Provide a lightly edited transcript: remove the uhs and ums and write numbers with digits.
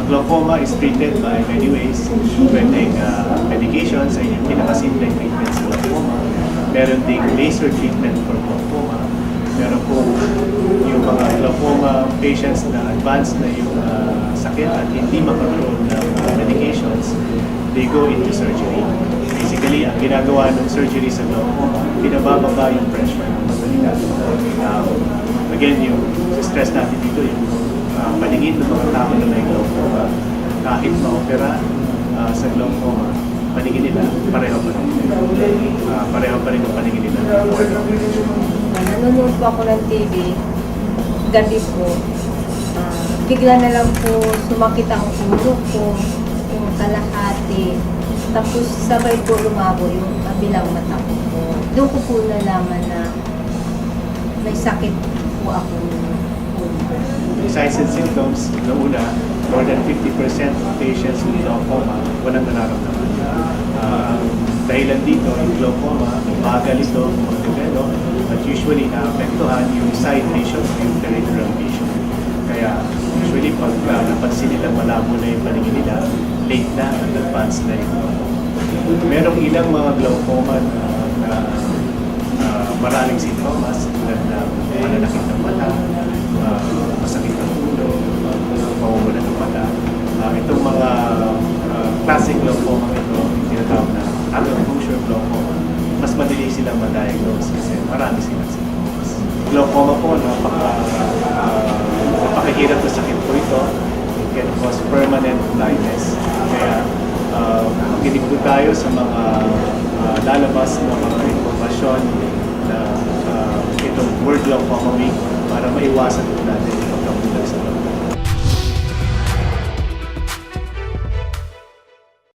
glaucoma is treated by many ways. Pwedeng medications ay yung pinakasimpleng treatment sa glaucoma. Meron ding laser treatment for glaucoma. Meron po yung mga glaucoma patients na advanced na yung sakit at hindi makontrol ng medications, they go into surgery. Basically, ang ginagawa ng surgery sa glaucoma, pinabababa yung pressure ng mga again, yung stress natin dito, yung paningin ng mga tao na may glaucoma, kahit ma-opera sa glaucoma, paningin nila, pareho pa rin. Pareho pa rin ang paningin nila. Nanonood po ako ng TV, gabi po, bigla na lang po sumakit ang ulo ko, yung kalahati, tapos sabay po lumabo yung kabilang mata ko po. Doon ko po nalaman na may sakit po ako ng ulo. Signs and symptoms, una, more than 50% of patients with glaucoma walang nararamdaman. Dahilan dito, yung glaucoma, bagal ito, magdebelo, at usually naapektuhan yung side vision o yung peripheral vision. Kaya usually pag napansin nilang malabo na yung paningin nila, late na at advanced na yung glaucoma. Merong ilang mga glaucoma na maraming sintomas, tulad ng mananakit ng mata, masakit ng ulo, pamumula ng mata. Itong mga classic glaucoma ito, tinatawag na atrophy glaucoma, mas madali silang ma-diagnose kasi marami silang sintomas. Glaucoma po, napakahirap na sakit po ito. It can cause permanent blindness. Kaya makinig po tayo sa mga lalabas ng mga informasyon na itong World Glaucoma Week para maiwasan po natin yung pagkabulag sa glaucoma.